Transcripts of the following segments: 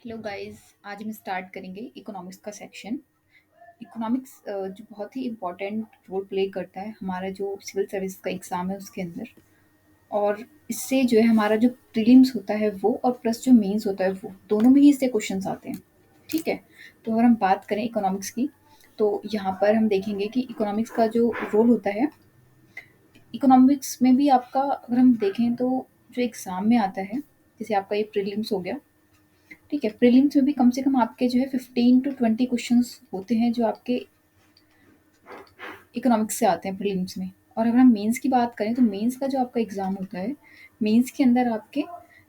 Hello guys. आज हम start करेंगे इकोनॉमिक्स का सेक्शन। इकोनॉमिक्स जो बहुत ही इम्पोर्टेंट रोल प्ले करता है हमारा जो सिविल सर्विस का एग्ज़ाम है उसके अंदर। और इससे जो है हमारा जो प्रीलिम्स होता है वो और प्लस जो मेंस होता है वो दोनों में ही इससे क्वेश्चंस आते हैं। ठीक है। तो अगर हम बात करें इकोनॉमिक्स की तो यहाँ पर हम देखेंगे कि इकोनॉमिक्स का जो रोल होता है, इकोनॉमिक्स में भी आपका अगर हम देखें तो जो एग्ज़ाम में आता है, जैसे आपका ये प्रीलिम्स हो गया। ठीक है, प्रीलिम्स में भी कम से कम आपके जो है 15 टू 20 क्वेश्चंस होते हैं जो आपके इकोनॉमिक्स से आते हैं प्रीलिम्स में। और अगर हम मेंस की बात करें तो मेंस का जो आपका एग्ज़ाम होता है, मेंस के अंदर आपके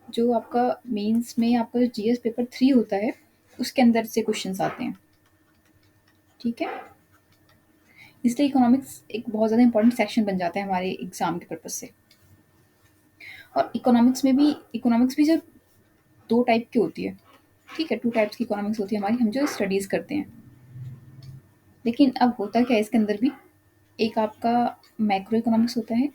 जो आपका मेंस में आपका जो जीएस पेपर 3 होता है उसके अंदर से क्वेश्चंस आते हैं। ठीक है, इसलिए इकोनॉमिक्स एक बहुत ज़्यादा इंपॉर्टेंट सेक्शन बन जाता है हमारे एग्ज़ाम के पर्पज़ से। और इकोनॉमिक्स भी जो 2 टाइप की होती है। ठीक है, 2 टाइप्स की इकोनॉमिक्स होती है हमारी, हम जो स्टडीज़ करते हैं। लेकिन अब होता क्या है इसके अंदर भी, एक आपका मैक्रो इकोनॉमिक्स होता है।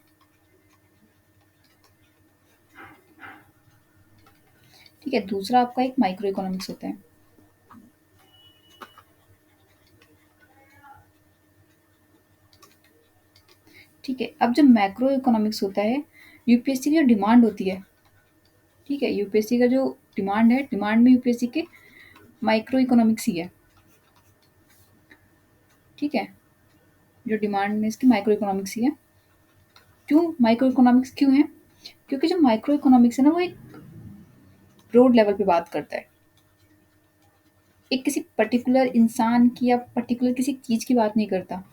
ठीक है, दूसरा आपका एक माइक्रो इकोनॉमिक्स होता है। ठीक है, अब जो मैक्रो इकोनॉमिक्स होता है, यूपीएससी की जो डिमांड होती है। ठीक है, यूपीएससी का जो डिमांड है, डिमांड में यूपीएससी के माइक्रो इकोनॉमिक्स ही है। ठीक है, जो डिमांड में इसकी माइक्रो इकोनॉमिक्स ही है। क्यों माइक्रो इकोनॉमिक्स क्यों है? क्योंकि जो माइक्रो इकोनॉमिक्स है ना वो एक ब्रॉड लेवल पे बात करता है। एक किसी पर्टिकुलर इंसान की या पर्टिकुलर किसी चीज़ की बात नहीं करता।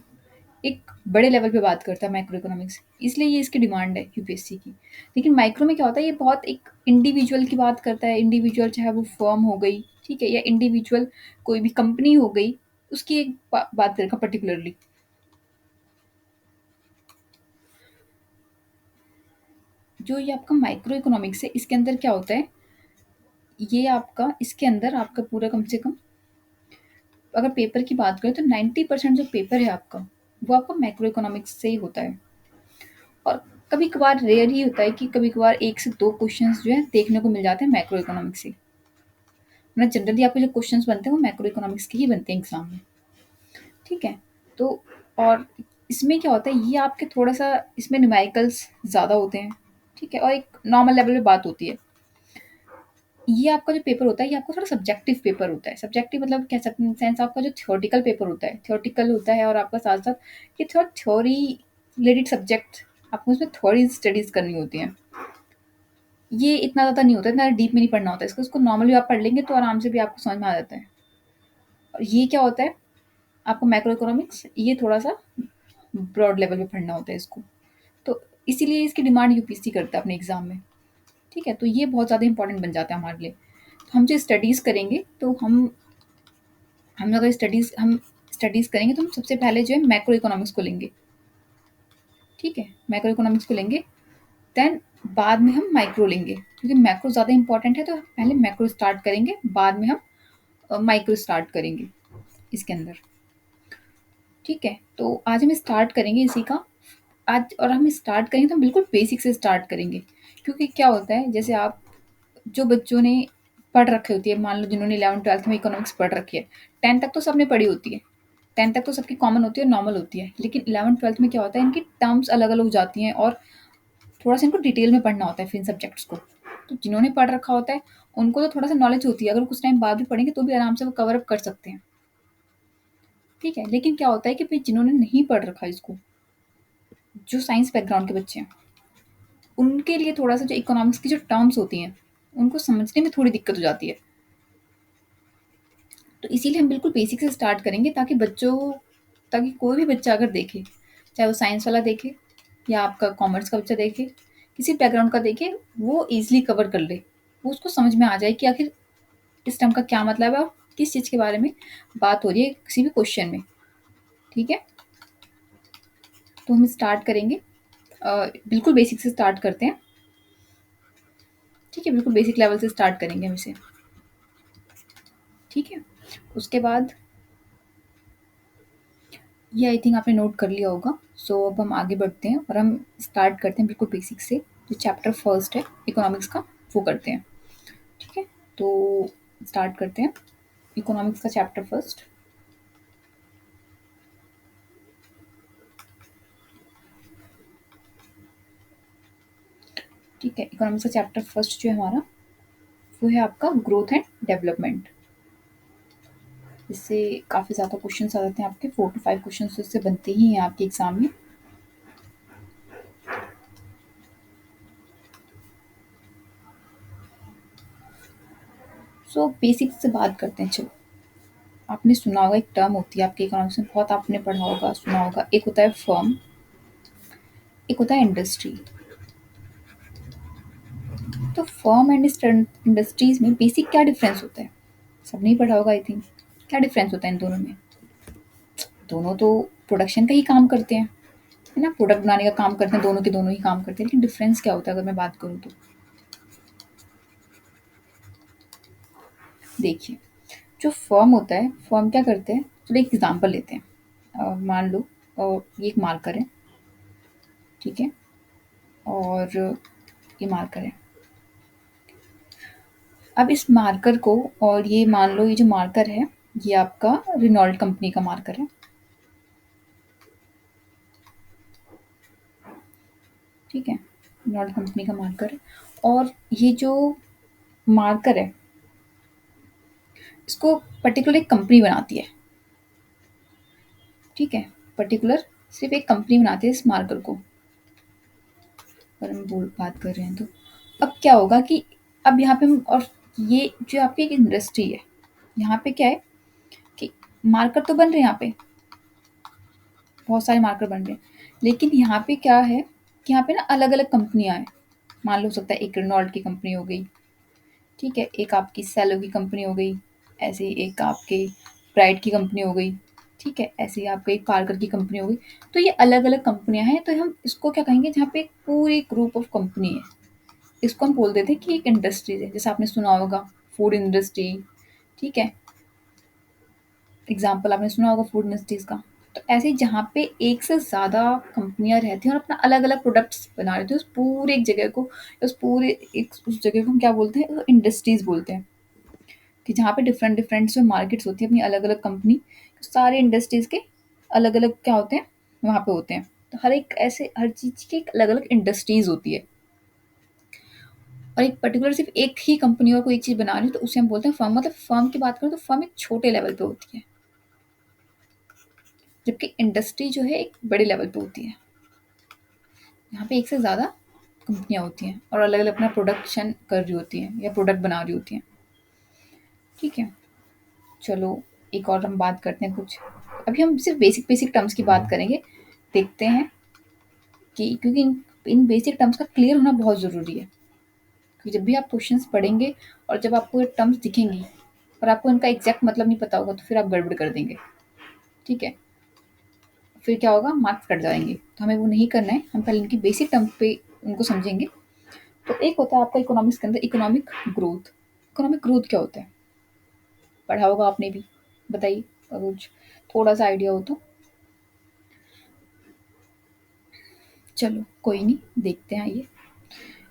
एक बड़े लेवल पे बात करता है मैक्रो इकोनॉमिक्स, इसलिए ये इसकी डिमांड है यूपीएससी की। लेकिन माइक्रो में क्या होता है, ये बहुत एक इंडिविजुअल की बात करता है। इंडिविजुअल चाहे वो फर्म हो गई, ठीक है, या इंडिविजुअल कोई भी कंपनी हो गई, उसकी एक बात करेगा पर्टिकुलरली। जो ये आपका माइक्रो इकोनॉमिक्स है इसके अंदर क्या होता है, ये आपका इसके अंदर आपका पूरा कम से कम अगर पेपर की बात करें तो 90% जो पेपर है आपका वो आपका मैक्रो इकोनॉमिक्स से ही होता है। और कभी कभार रेयर ही होता है कि कभी कभार 1 से 2 क्वेश्चंस जो है देखने को मिल जाते हैं मैक्रो इकोनॉमिक्स से। वरना जनरली आपके जो क्वेश्चंस बनते हैं वो मैक्रो इकोनॉमिक्स के ही बनते हैं एग्जाम में। ठीक है, तो और इसमें क्या होता है, ये आपके थोड़ा-सा इसमें न्यूमेरिकल्स ज़्यादा होते हैं। ठीक है, और एक नॉर्मल लेवल पे बात होती है। ये आपका जो पेपर होता है ये आपका थोड़ा सब्जेक्टिव पेपर होता है। सब्जेक्टिव मतलब कह सकते हैं इन सेंस आपका जो थ्योरेटिकल पेपर होता है, थ्योरेटिकल होता है। और आपका साथ-साथ ये थोड़ा थ्योरी रिलेटेड सब्जेक्ट, आपको उसमें थ्योरी स्टडीज़ करनी होती हैं। ये इतना ज़्यादा नहीं होता, इतना डीप में नहीं पढ़ना होता इसको नॉर्मली आप पढ़ लेंगे तो आराम से भी आपको समझ में आ जाता है। और ये क्या होता है, आपको मैक्रो इकोनॉमिक्स ये थोड़ा-सा ब्रॉड लेवल पे पढ़ना होता है इसको। तो इसीलिए इसकी डिमांड यूपीएससी करता है अपने एग्ज़ाम में। ठीक है, तो ये बहुत ज़्यादा इम्पोर्टेंट बन जाता है हमारे लिए। तो हम जो स्टडीज़ करेंगे तो हम स्टडीज़ करेंगे तो हम सबसे पहले जो है मैक्रो इकोनॉमिक्स को लेंगे। ठीक है, मैक्रो इकोनॉमिक्स को लेंगे, देन बाद में हम माइक्रो लेंगे। क्योंकि मैक्रो ज़्यादा इम्पोर्टेंट है तो पहले मैक्रो स्टार्ट करेंगे, बाद में हम माइक्रो स्टार्ट करेंगे इसके अंदर। ठीक है, तो आज हम स्टार्ट करेंगे इसी का। आज और हम स्टार्ट करेंगे तो हम बिल्कुल बेसिक से स्टार्ट करेंगे। क्योंकि क्या होता है, जैसे आप जो बच्चों ने पढ़ रखी होती है, मान लो जिन्होंने 11th-12th में इकोनॉमिक्स पढ़ रखी है, 10th तक तो सबने पढ़ी होती है। 10th तक तो सबकी कॉमन होती है, नॉर्मल होती है। लेकिन 11th-12th में क्या होता है, इनकी टर्म्स अलग-अलग हो जाती हैं और थोड़ा-सा इनको डिटेल में पढ़ना होता है फिर इन सब्जेक्ट्स को। तो जिन्होंने पढ़ रखा होता है, उनको तो थोड़ा-सा नॉलेज होती है, अगर कुछ टाइम बाद भी पढ़ेंगे तो भी आराम से वो कवर अप कर सकते हैं। ठीक है, लेकिन क्या होता है कि भई जिन्होंने नहीं पढ़ रखा इसको, जो साइंस बैकग्राउंड के बच्चे हैं, उनके लिए थोड़ा-सा जो इकोनॉमिक्स की जो टर्म्स होती हैं, उनको समझने में थोड़ी दिक्कत हो जाती है। तो इसीलिए हम बिल्कुल बेसिक से स्टार्ट करेंगे ताकि कोई भी बच्चा अगर देखे, चाहे वो साइंस वाला देखे या आपका कॉमर्स का बच्चा देखे, किसी बैकग्राउंड का देखे, वो ईज़िली कवर कर ले। वो उसको समझ में आ जाए कि आखिर इस टर्म का क्या मतलब है और किस चीज़ के बारे में बात हो रही है किसी भी क्वेश्चन में। ठीक है? तो हम स्टार्ट करेंगे, बिल्कुल बेसिक से स्टार्ट करते हैं। ठीक है, बिल्कुल बेसिक लेवल से स्टार्ट करेंगे हम इसे। ठीक है? उसके बाद ये आई थिंक आपने नोट कर लिया होगा। सो अब हम आगे बढ़ते हैं और हम स्टार्ट करते हैं बिल्कुल बेसिक से। जो चैप्टर फर्स्ट है इकोनॉमिक्स का वो करते हैं। ठीक है? तो स्टार्ट करते हैं इकोनॉमिक्स का चैप्टर फर्स्ट। ठीक है, इकोनॉमिक्स का चैप्टर फर्स्ट जो है हमारा, वो है आपका ग्रोथ एंड डेवलपमेंट। इससे काफ़ी ज़्यादा क्वेश्चंस आ जाते हैं आपके, 4 टू 5 क्वेश्चंस तो इससे बनते ही हैं आपके एग्जाम में। सो बेसिक्स से बात करते हैं। चलो, आपने सुना होगा, एक टर्म होती है आपके इकोनॉमिक्स में, बहुत आपने पढ़ा होगा, सुना होगा। एक होता है फर्म, एक होता है इंडस्ट्री। तो फर्म एंड इंडस्ट्रीज में बेसिक क्या डिफरेंस होता है? सबने ही पढ़ा होगा आई थिंक। क्या डिफरेंस होता है इन दोनों में? दोनों तो प्रोडक्शन का ही काम करते हैं, है ना? प्रोडक्ट बनाने का काम करते हैं, दोनों के दोनों ही काम करते हैं, लेकिन डिफरेंस क्या होता है अगर मैं बात करूँ तो? देखिए, जो फर्म होता है, फर्म क्या करते हैं? चलो एक एग्जांपल लेते हैं। मान लो ये एक मार्कर है, ठीक है? और ये मार्कर है। अब इस मार्कर को, और ये मान लो ये जो मार्कर है, ये आपका रेनॉल्ट कंपनी का मार्कर है, ठीक है? रेनॉल्ट कंपनी का मार्कर है। और ये जो मार्कर है, इसको पर्टिकुलर एक कंपनी बनाती है, ठीक है? पर्टिकुलर सिर्फ एक कंपनी बनाती है इस मार्कर को, अगर हम बोल बात कर रहे हैं तो। अब क्या होगा कि अब यहाँ पे हम, और ये जो आपकी एक इंडस्ट्री है, यहाँ पे क्या है कि मार्कर तो बन रहे हैं यहाँ पे, बहुत सारे मार्कर बन रहे हैं, लेकिन यहाँ पे क्या है कि यहाँ पे ना अलग अलग कंपनियां हैं। मान लो हो सकता है एक रेनॉल्ट की कंपनी हो गई, ठीक है? एक आपकी सेलो की कंपनी हो गई, ऐसे ही एक आपके प्राइड की कंपनी हो गई, ठीक है? ऐसे ही आपके एक पार्कर की कंपनी हो गई। तो ये अलग अलग कंपनियां हैं, तो हम इसको क्या कहेंगे, जहाँ पे एक पूरी ग्रुप ऑफ कंपनी है, इसको हम बोल देते हैं कि एक इंडस्ट्रीज है। जैसे आपने सुना होगा फूड इंडस्ट्री, ठीक है? एग्जाम्पल आपने सुना होगा फूड इंडस्ट्रीज का। तो ऐसे ही जहाँ पे एक से ज़्यादा कंपनियां रहती हैं और अपना अलग अलग प्रोडक्ट्स बना रही थी, उस पूरे एक जगह को, उस पूरे एक उस जगह को हम क्या बोलते हैं? इंडस्ट्रीज बोलते हैं। कि जहाँ पे डिफरेंट डिफरेंट जो मार्केट्स होती है अपनी अलग अलग कंपनी, सारे इंडस्ट्रीज के अलग अलग क्या होते हैं वहाँ पे होते हैं। तो हर एक ऐसे हर चीज़ की एक अलग अलग इंडस्ट्रीज होती है, और एक पर्टिकुलर सिर्फ एक ही कंपनी और कोई एक चीज़ बना रही है तो उसे हम बोलते हैं फर्म। मतलब फर्म की बात करें तो फर्म एक छोटे लेवल पे होती है, जबकि इंडस्ट्री जो है एक बड़े लेवल पे होती है। यहाँ पे एक से ज़्यादा कंपनियाँ होती हैं और अलग अलग अपना प्रोडक्शन कर रही होती हैं या प्रोडक्ट बना रही होती हैं, ठीक है? चलो, एक और हम बात करते हैं कुछ। अभी हम सिर्फ बेसिक बेसिक टर्म्स की बात करेंगे, देखते हैं कि, क्योंकि इन बेसिक टर्म्स का क्लियर होना बहुत ज़रूरी है। क्योंकि जब भी आप क्वेश्चंस पढ़ेंगे और जब आपको ये टर्म्स दिखेंगी और आपको इनका एग्जैक्ट मतलब नहीं पता होगा, तो फिर आप गड़बड़ कर देंगे, ठीक है? फिर क्या होगा, मार्क्स कट जाएंगे। तो हमें वो नहीं करना है, हम पहले इनकी बेसिक टर्म पे उनको समझेंगे। तो एक होता है आपका इकोनॉमिक्स के अंदर इकोनॉमिक ग्रोथ। इकोनॉमिक ग्रोथ क्या होता है? पढ़ा होगा आपने भी, बताइए अगर कुछ थोड़ा सा आइडिया हो तो। चलो कोई नहीं, देखते हैं। आइए,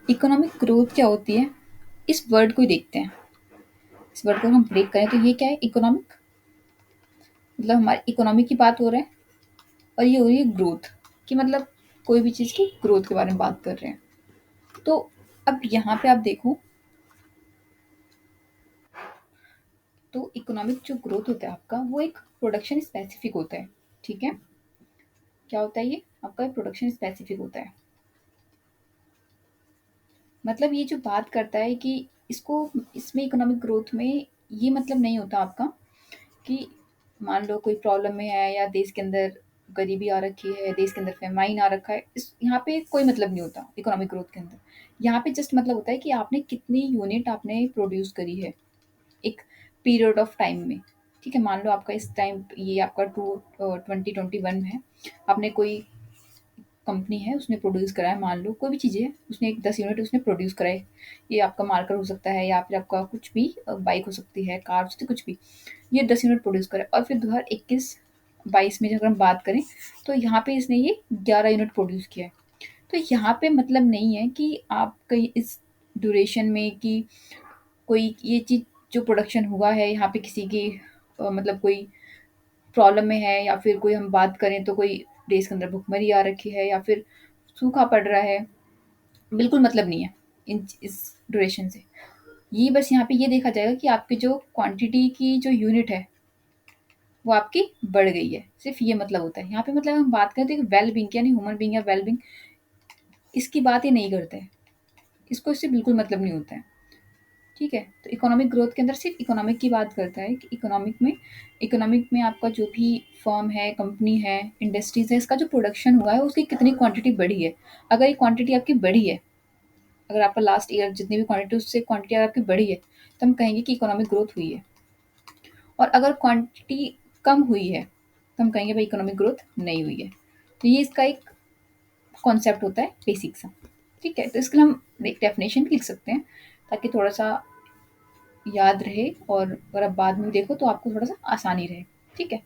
इकोनॉमिक ग्रोथ क्या होती है, इस वर्ड को ही देखते हैं। इस वर्ड को हम ब्रेक करें तो ये क्या है? इकोनॉमिक, मतलब हमारी इकोनॉमी की बात हो रहा है, और ये हो रही है ग्रोथ की, मतलब कोई भी चीज़ की ग्रोथ के बारे में बात कर रहे हैं। तो अब यहाँ पे आप देखो, तो इकोनॉमिक जो ग्रोथ होता है आपका, वो एक प्रोडक्शन स्पेसिफिक होता है, ठीक है? क्या होता है ये आपका? प्रोडक्शन स्पेसिफिक होता है। मतलब ये जो बात करता है कि इसको, इसमें इकोनॉमिक ग्रोथ में ये मतलब नहीं होता आपका कि मान लो कोई प्रॉब्लम में है या देश के अंदर गरीबी आ रखी है, देश के अंदर फेमाइन आ रखा है, इस यहाँ पे कोई मतलब नहीं होता इकोनॉमिक ग्रोथ के अंदर। यहाँ पे जस्ट मतलब होता है कि आपने कितनी यूनिट आपने प्रोड्यूस करी है एक पीरियड ऑफ टाइम में, ठीक है? मान लो आपका इस टाइम ये आपका 2021 में है, आपने कोई कंपनी है उसने प्रोड्यूस करा है, मान लो कोई भी चीज़ है, उसने एक 10 यूनिट उसने प्रोड्यूस करा है। ये आपका मार्कर हो सकता है, या फिर आपका कुछ भी बाइक हो सकती है, कार हो सकती है, कुछ भी। ये 10 यूनिट प्रोड्यूस करा है, और फिर 2021-22 में अगर हम बात करें, तो यहाँ पे इसने ये 11 यूनिट प्रोड्यूस किया है। तो यहाँ पे मतलब नहीं है कि आप कहीं इस ड्यूरेशन में कि कोई ये चीज़ जो प्रोडक्शन हुआ है यहाँ पे किसी की मतलब कोई प्रॉब्लम में है, या फिर कोई हम बात करें तो कोई देश के अंदर भुखमरी आ रखी है या फिर सूखा पड़ रहा है, बिल्कुल मतलब नहीं है इन इस ड्यूरेशन से। ये बस यहाँ पे ये देखा जाएगा कि आपकी जो क्वांटिटी की जो यूनिट है वो आपकी बढ़ गई है, सिर्फ ये मतलब होता है यहाँ पे। मतलब हम बात करें तो वेल बींग यानी ह्यूमन बींग या वेल बींग, इसकी बात ही नहीं करते हैं, इसको इससे बिल्कुल मतलब नहीं होता है। ठीक है, तो इकोनॉमिक ग्रोथ के अंदर सिर्फ इकोनॉमिक की बात करता है कि इकोनॉमिक में आपका जो भी फर्म है, कंपनी है, इंडस्ट्रीज है, इसका जो प्रोडक्शन हुआ है उसकी कितनी क्वांटिटी बढ़ी है। अगर ये क्वांटिटी आपकी बढ़ी है, अगर आपका लास्ट ईयर जितनी भी क्वांटिटी उससे क्वांटिटी अगर आपकी बढ़ी है तो हम कहेंगे कि इकोनॉमिक ग्रोथ हुई है। और अगर क्वांटिटी कम हुई है तो हम कहेंगे भाई इकोनॉमिक ग्रोथ नहीं हुई है। तो ये इसका एक कॉन्सेप्ट होता है बेसिक सा। ठीक है, तो इसके लिए हम एक डेफिनेशन भी लिख सकते हैं ताकि थोड़ा सा याद रहे, और अगर आप बाद में देखो तो आपको थोड़ा सा आसानी रहे। ठीक है,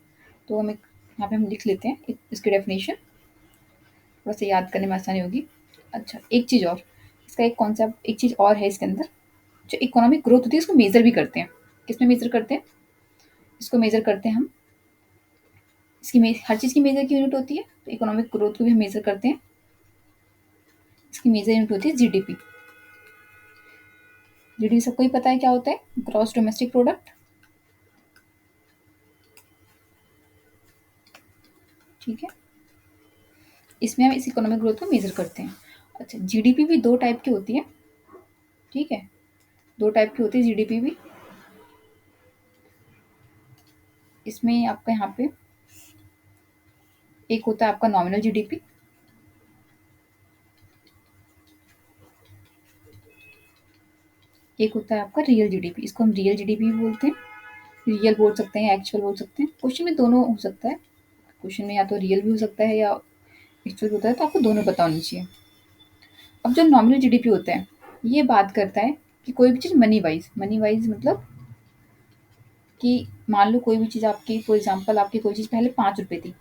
तो हम एक यहाँ पे हम लिख लेते हैं इसकी डेफिनेशन, थोड़ा सा याद करने में आसानी होगी। अच्छा, एक चीज़ और, इसका एक कॉन्सेप्ट, एक चीज़ और है इसके अंदर। जो इकोनॉमिक ग्रोथ होती है इसको मेज़र भी करते हैं। किसमें मेज़र करते हैं? इसको मेज़र करते हैं हम, हर चीज़ की मेज़र की यूनिट होती है, तो इकोनॉमिक ग्रोथ को भी हम मेज़र करते हैं। इसकी मेज़र यूनिट होती है जीडीपी। जीडीपी सबको ही पता है क्या होता है, ग्रॉस डोमेस्टिक प्रोडक्ट। ठीक है, इसमें हम इस इकोनॉमिक ग्रोथ को मेज़र करते हैं। अच्छा, जीडीपी भी दो टाइप की होती है। ठीक है, दो टाइप की होती है जीडीपी भी। इसमें आपका यहाँ पे एक होता है आपका नॉमिनल जीडीपी, एक होता है आपका रियल जीडीपी। इसको हम रियल जीडीपी भी बोलते हैं, रियल बोल सकते हैं, एक्चुअल बोल सकते हैं। क्वेश्चन में दोनों हो सकता है, क्वेश्चन में या तो रियल भी हो सकता है या एक्चुअल होता है, तो आपको दोनों पता होनी चाहिए। अब जो नॉमिनल जीडीपी होता है ये बात करता है कि कोई भी चीज़ मनी वाइज मतलब कि मान लो कोई भी चीज़ आपकी, फॉर एग्जांपल आपकी कोई चीज़ पहले 5 रुपए थी।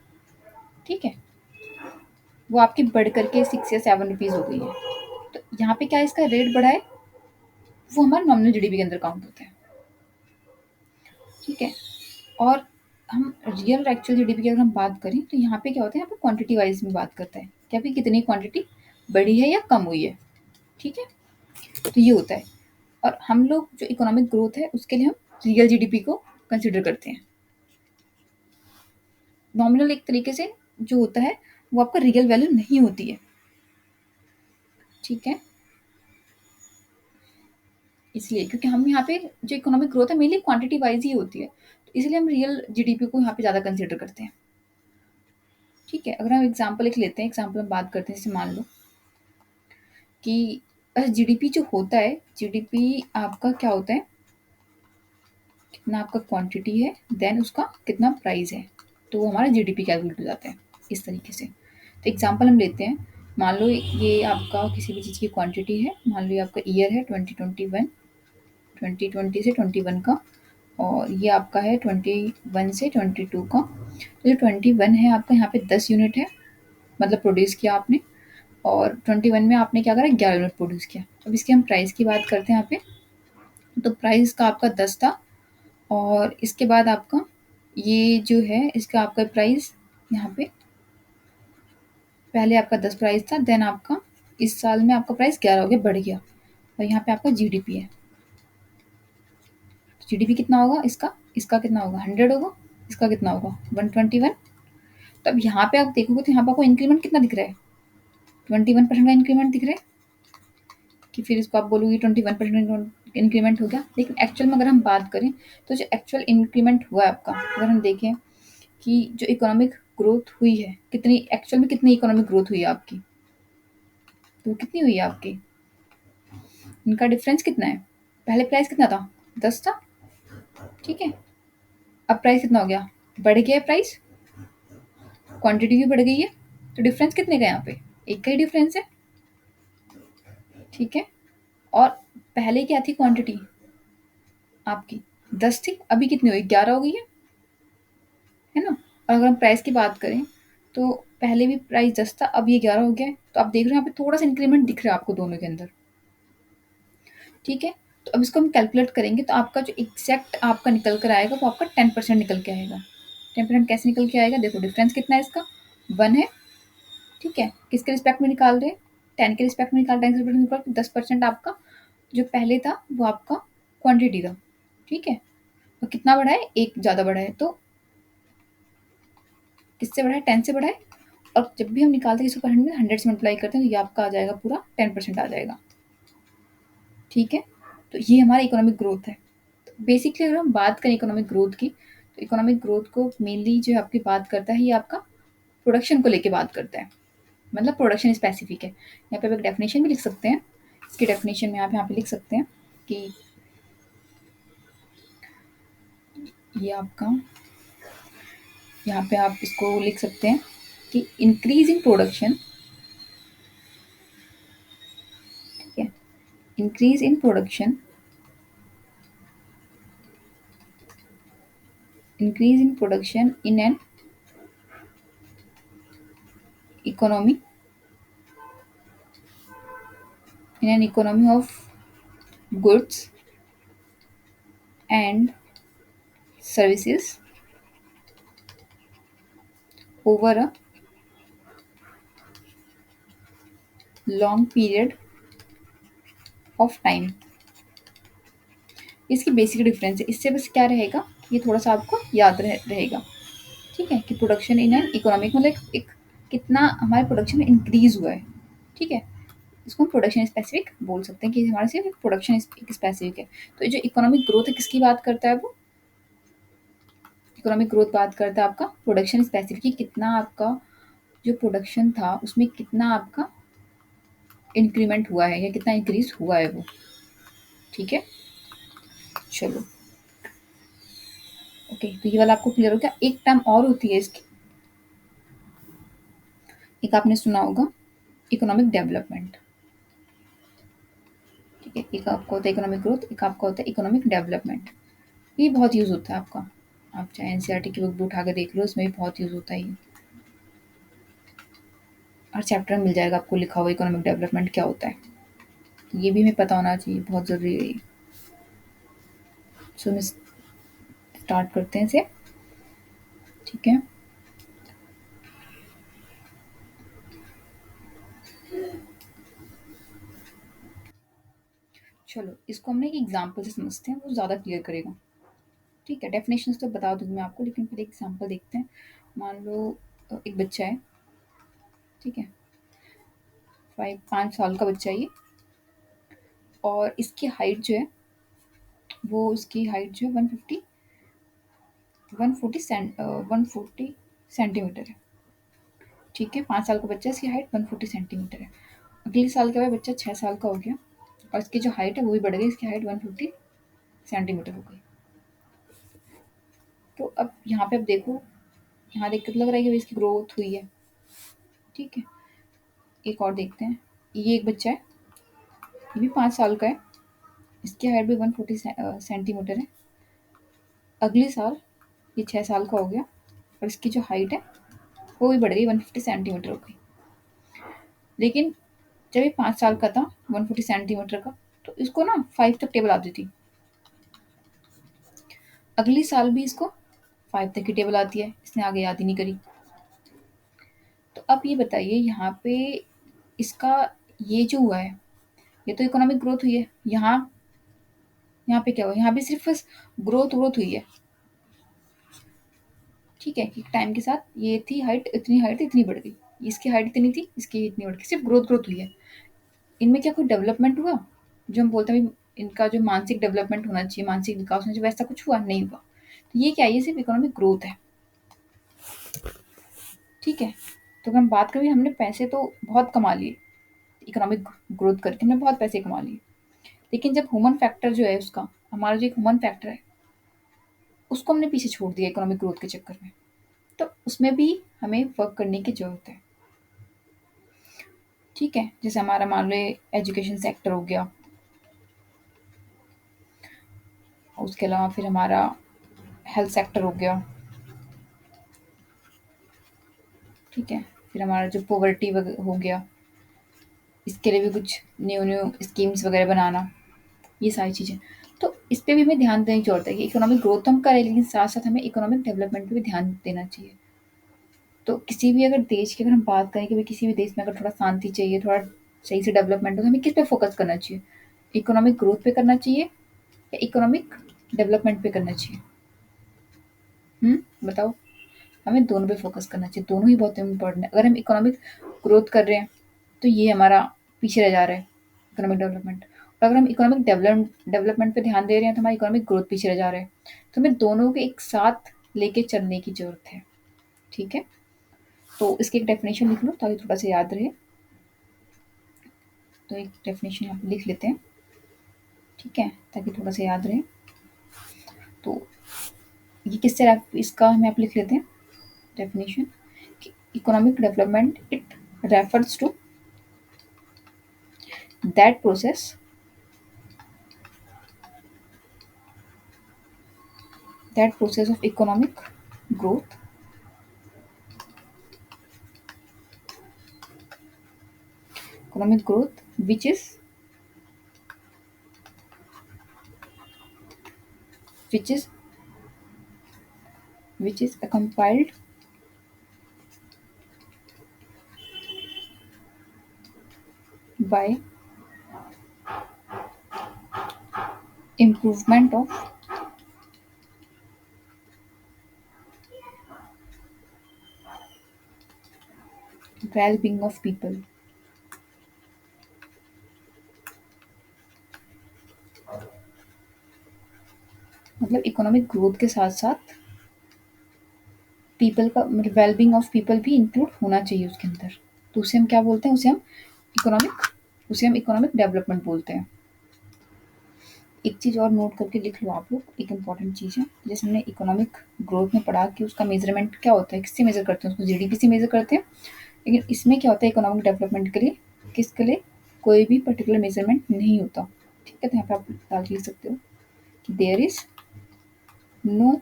ठीक है, वो आपकी बढ़ करके 6 या 7 रुपीज़ हो गई है। तो यहाँ पे क्या इसका रेट बढ़ा है, वो हमारा नॉमिनल जीडीपी के अंदर काउंट होता है। ठीक है, और हम रियल और एक्चुअल जीडीपी की अगर हम बात करें तो यहाँ पे क्या होता है, यहाँ पे क्वांटिटी वाइज में बात करता है कि आपकी कितनी क्वांटिटी बढ़ी है या कम हुई है। ठीक है, तो ये होता है। और हम लोग जो इकोनॉमिक ग्रोथ है उसके लिए हम रियल जीडीपी को कंसिडर करते हैं। नॉमिनल एक तरीके से जो होता है वो आपका रियल वैल्यू नहीं होती है। ठीक है, इसलिए क्योंकि हम यहाँ पे जो इकोनॉमिक ग्रोथ है मेनली क्वांटिटी वाइज ही होती है, तो इसलिए हम रियल जीडीपी को यहाँ पे ज़्यादा कंसिडर करते हैं। ठीक है, अगर हम एग्जाम्पल एक लेते हैं, एग्जाम्पल हम बात करते हैं, जैसे मान लो कि जीडीपी जो होता है, जीडीपी आपका क्या होता है, कितना आपका क्वांटिटी है देन उसका कितना प्राइस है, तो वो हमारा जीडीपी कैलकुलेट हो जाता है इस तरीके से। तो एग्जांपल हम लेते हैं, मान लो ये आपका किसी भी चीज़ की क्वांटिटी है, मान लो ये आपका ईयर है 2021, 2020 से 21 का, और ये आपका है 21 से 22 का। तो जो 21 है आपका यहाँ पे 10 यूनिट है, मतलब प्रोड्यूस किया आपने, और 21 में आपने क्या करा, 11 यूनिट प्रोड्यूस किया। अब इसके हम प्राइस की बात करते हैं यहाँ पे, तो प्राइस का आपका 10 था, और इसके बाद आपका ये जो है इसका आपका प्राइस यहाँ पे, पहले आपका 10 प्राइस था, देन आपका इस साल में आपका प्राइस 11 हो गया, बढ़ गया, और यहाँ पे आपका जीडीपी है। जीडीपी कितना होगा इसका, इसका कितना होगा 100 होगा, इसका कितना होगा 121। तो अब यहाँ पे आप देखोगे तो यहाँ पे आपको इंक्रीमेंट कितना दिख रहा है, 21% का इंक्रीमेंट दिख रहा है, कि फिर इसको आप बोलोगे 21% इंक्रीमेंट हो गया। लेकिन एक्चुअल में अगर हम बात करें तो जो एक्चुअल इंक्रीमेंट हुआ है आपका, अगर हम देखें कि जो इकोनॉमिक ग्रोथ हुई है कितनी, एक्चुअल में कितनी इकोनॉमिक ग्रोथ हुई है आपकी, तो वो कितनी हुई है आपकी, इनका डिफरेंस कितना है। पहले प्राइस कितना था, 10 था। ठीक है, अब प्राइस कितना हो गया, बढ़ गया है प्राइस, क्वांटिटी भी बढ़ गई है, तो डिफरेंस कितने का है यहाँ पे, एक का ही डिफरेंस है। ठीक है, और पहले क्या थी क्वांटिटी आपकी, 10 थी, अभी कितनी हुई, 11 हो गई है ना। और अगर हम प्राइस की बात करें तो पहले भी प्राइस 10 था, अब ये 11 हो गया है, तो आप देख रहे हो यहाँ पे थोड़ा सा इंक्रीमेंट दिख रहा है आपको दोनों के अंदर। ठीक है, तो अब इसको हम कैलकुलेट करेंगे तो आपका जो एग्जैक्ट आपका निकल कर आएगा वो आपका 10% निकल के आएगा। 10% कैसे निकल के आएगा? देखो डिफरेंस कितना है इसका, 1 है। ठीक है, किसके रिस्पेक्ट में निकाल रहे हैं? 10 के रिस्पेक्ट में निकाल, 10 के रिस्पेक्ट में निकाल, तो 10% आपका जो पहले था वो आपका क्वांटिटी था। ठीक है, तो कितना बढ़ा है? 1 ज़्यादा बढ़ा है, तो किससे बढ़ा है? 10 से बढ़ा है। और जब भी हम निकालते हैं इसको 100 से मल्टीप्लाई करते हैं तो ये आपका आ जाएगा पूरा 10% आ जाएगा। ठीक है, तो ये हमारा इकोनॉमिक ग्रोथ है। तो बेसिकली अगर हम बात करें इकोनॉमिक ग्रोथ की, तो इकोनॉमिक ग्रोथ को मेनली जो आपकी बात करता है ये आपका प्रोडक्शन को लेके बात करता है, मतलब प्रोडक्शन स्पेसिफिक है। यहाँ पे आप एक डेफिनेशन भी लिख सकते हैं। इसकी डेफिनेशन में आप यहाँ पे लिख सकते हैं कि ये आपका, यहाँ पे आप इसको लिख सकते हैं कि इंक्रीज इन प्रोडक्शन, ठीक है, increase in production, increase in production in an economy, in an economy of goods and services over a long period of time। इसकी बेसिक डिफरेंस है, इससे बस क्या रहेगा, ये थोड़ा सा आपको याद रहेगा। ठीक है, कि प्रोडक्शन इन एन इकोनॉमिक मतलब एक कितना हमारे प्रोडक्शन में इंक्रीज हुआ है। ठीक है, इसको हम प्रोडक्शन स्पेसिफिक बोल सकते हैं कि हमारे सिर्फ प्रोडक्शन स्पेसिफिक है। तो जो इकोनॉमिक ग्रोथ है किसकी बात करता है वो? इकोनॉमिक ग्रोथ बात करता है आपका प्रोडक्शन स्पेसिफिक, कि कितना आपका जो प्रोडक्शन था उसमें कितना आपका इंक्रीमेंट हुआ है या कितना इंक्रीज हुआ है वो। ठीक है, चलो ओके, तो ये वाला आपको क्लियर हो गया। एक टर्म और होती है इसकी, एक आपने सुना होगा, इकोनॉमिक डेवलपमेंट। ठीक है, एक आपका होता है इकोनॉमिक ग्रोथ, एक आपका होता है इकोनॉमिक डेवलपमेंट। ये बहुत यूज होता है आपका, आप चाहे एनसीईआरटी की बुक भी उठा के देख लो, उसमें भी बहुत यूज होता है ये। हर चैप्टर में मिल जाएगा आपको लिखा हुआ इकोनॉमिक डेवलपमेंट क्या होता है। तो ये भी हमें पता होना चाहिए, बहुत ज़रूरी है ये। सो हम स्टार्ट करते हैं इसे। ठीक है, चलो इसको हमने एक एग्जाम्पल से समझते हैं, वो ज़्यादा क्लियर करेगा। ठीक है, डेफिनेशंस तो बता दूंगी मैं आपको, लेकिन फिर एक एग्जाम्पल देखते हैं। मान लो एक बच्चा है, ठीक है, 5 साल का बच्चा है ये, और इसकी हाइट जो है वो, इसकी हाइट जो है 140 सेंटीमीटर है। ठीक है, 5 साल का बच्चा है, इसकी हाइट 140 सेंटीमीटर है। अगले साल के बाद बच्चा 6 साल का हो गया और इसकी जो हाइट है वो भी बढ़ गई, इसकी हाइट 150 सेंटीमीटर हो गई। तो अब यहाँ पे अब देखो, यहाँ देख के तो लग रहा है कि भाई इसकी ग्रोथ हुई है। ठीक है, एक और देखते हैं। ये एक बच्चा है, ये भी 5 साल का है, इसकी हाइट भी 140 सेंटीमीटर है। अगले साल ये 6 साल का हो गया और इसकी जो हाइट है वो भी बढ़ गई, 150 सेंटीमीटर हो गई। लेकिन जब ये 5 साल का था, 140 सेंटीमीटर का, तो इसको ना 5 तक टेबल आती थी। अगले साल भी इसको 5 तक की टेबल आती है, इसने आगे याद ही नहीं करी। तो अब ये बताइए यहाँ पे इसका ये जो हुआ है, ये तो इकोनॉमिक ग्रोथ हुई है। यहाँ यहाँ पे क्या हुआ? यहाँ भी सिर्फ बस ग्रोथ ग्रोथ हुई है। ठीक है, कि टाइम के साथ ये थी हाइट, इतनी हाइट इतनी बढ़ गई, इसकी हाइट इतनी थी, इसकी इतनी बढ़ गई, सिर्फ ग्रोथ ग्रोथ हुई है। इनमें क्या कोई डेवलपमेंट हुआ? जो हम बोलते हैं भाई इनका जो मानसिक डेवलपमेंट होना चाहिए, मानसिक विकास होना चाहिए, वैसा कुछ हुआ नहीं हुआ। तो ये क्या है? ये सिर्फ इकोनॉमिक ग्रोथ है। ठीक है, तो अगर हम बात करें, हमने पैसे तो बहुत कमा लिए इकोनॉमिक ग्रोथ करके, हमने बहुत पैसे कमा लिए, लेकिन जब ह्यूमन फैक्टर जो है उसका, हमारा जो एक ह्यूमन फैक्टर है उसको हमने पीछे छोड़ दिया इकोनॉमिक ग्रोथ के चक्कर में। तो उसमें भी हमें वर्क करने की ज़रूरत है। ठीक है, जैसे हमारा मान लो एजुकेशन सेक्टर हो गया, उसके अलावा फिर हमारा हेल्थ सेक्टर हो गया। ठीक है, फिर हमारा जो पॉवर्टी हो गया, इसके लिए भी कुछ न्यू न्यू स्कीम्स वगैरह बनाना, ये सारी चीज़ें। तो इस पे भी हमें ध्यान देने की ज़रूरत है कि इकोनॉमिक ग्रोथ तो हम करें, लेकिन साथ-साथ हमें इकोनॉमिक डेवलपमेंट पे भी ध्यान देना चाहिए। तो किसी भी अगर देश की अगर हम बात करें कि भाई किसी भी देश में अगर थोड़ा शांति चाहिए, थोड़ा सही से डेवलपमेंट हो, तो हमें किस पे फ़ोकस करना चाहिए? इकोनॉमिक ग्रोथ पे करना चाहिए या इकोनॉमिक डेवलपमेंट पे करना चाहिए? बताओ? हमें दोनों पे फ़ोकस करना चाहिए, दोनों ही बहुत इम्पोर्टेंट है। अगर हम इकोनॉमिक ग्रोथ कर रहे हैं, तो ये हमारा पीछे रह जा रहा है, इकोनॉमिक डेवलपमेंट। और अगर हम इकोनॉमिक डेवलपमेंट पे ध्यान दे रहे हैं, तो हमारा इकोनॉमिक ग्रोथ पीछे रह जा रहा है। तो हमें दोनों को एक साथ लेके चलने की ज़रूरत है, ठीक है? तो इसकी एक डेफिनेशन लिख लो ताकि थोड़ा-सा याद रहे। तो एक डेफिनेशन यहाँ पे लिख लेते हैं, ठीक है? ताकि थोड़ा-सा याद रहे। तो ये किससे इसका हम यहाँ पे लिख लेते हैं डेफिनेशन कि economic development it refers to that process of growth economic growth which is accompanied by improvement of well-being of people। मतलब इकोनॉमिक ग्रोथ के साथ साथ पीपल का मतलब वेलबींग ऑफ पीपल भी इंक्लूड होना चाहिए उसके अंदर। तो उसे हम क्या बोलते हैं? उसे हम इकोनॉमिक डेवलपमेंट बोलते हैं। एक चीज़ और नोट करके लिख लो आप लोग, एक इम्पॉर्टेंट चीज़ है। जैसे हमने इकोनॉमिक ग्रोथ में पढ़ा कि उसका मेजरमेंट क्या होता है, किससे मेजर करते हैं? उसको जीडीपी से मेजर करते हैं। लेकिन इसमें क्या होता है इकोनॉमिक डेवलपमेंट के लिए, किसके लिए? कोई भी पर्टिकुलर मेजरमेंट नहीं होता, ठीक है? तो यहाँ पे आप डाल के लिख सकते हो कि there is no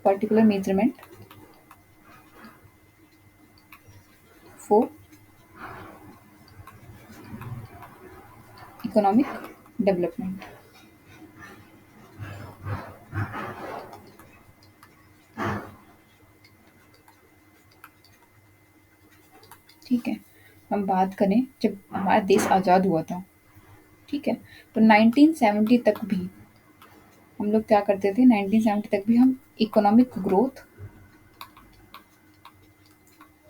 particular measurement for economic development. ठीक है? हम बात करें जब हमारा देश आज़ाद हुआ था, ठीक है? तो 1970 तक भी हम लोग क्या करते थे? 1970 तक भी हम इकोनॉमिक ग्रोथ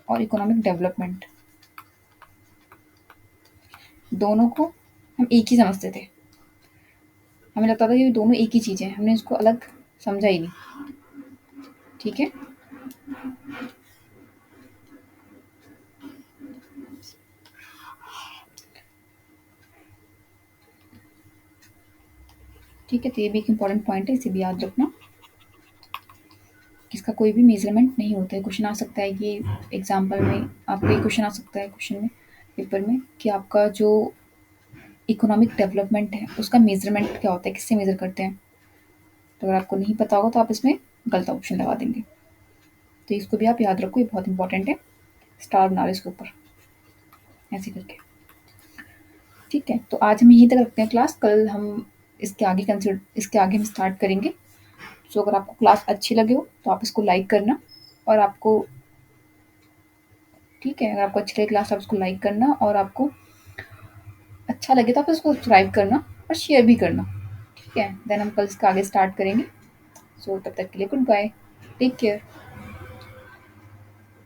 और इकोनॉमिक डेवलपमेंट दोनों को हम एक ही समझते थे। हमें लगता था कि ये दोनों एक ही चीज़ है, हमने इसको अलग समझा ही नहीं, ठीक है? ठीक है, तो ये भी एक इम्पॉर्टेंट पॉइंट है, इसे भी याद रखना। इसका कोई भी मेज़रमेंट नहीं होता है। क्वेश्चन आ सकता है कि एग्ज़ाम्पल में आपको ये क्वेश्चन आ सकता है क्वेश्चन में, पेपर में, कि आपका जो इकोनॉमिक डेवलपमेंट है, उसका मेज़रमेंट क्या होता है? किससे मेज़र करते हैं? तो अगर आपको नहीं पता होगा तो आप इसमें गलत ऑप्शन लगा देंगे। तो इसको भी आप याद रखो, ये बहुत इंपॉर्टेंट है। स्टार बना लो इसके ऊपर, ऐसे करके। ठीक है, तो आज हम यहीं तक रखते हैं क्लास। कल हम इसके आगे हम स्टार्ट करेंगे। सो अगर आपको क्लास अच्छी लगे हो तो आप इसको लाइक करना, और आपको ठीक है, अगर आपको अच्छी लगे क्लास आप इसको लाइक करना, और आपको अच्छा लगे तो आप इसको सब्सक्राइब करना और शेयर भी करना। ठीक है, देन हम कल इसका आगे स्टार्ट करेंगे। सो तब तक के लिए गुड बाय, टेक केयर।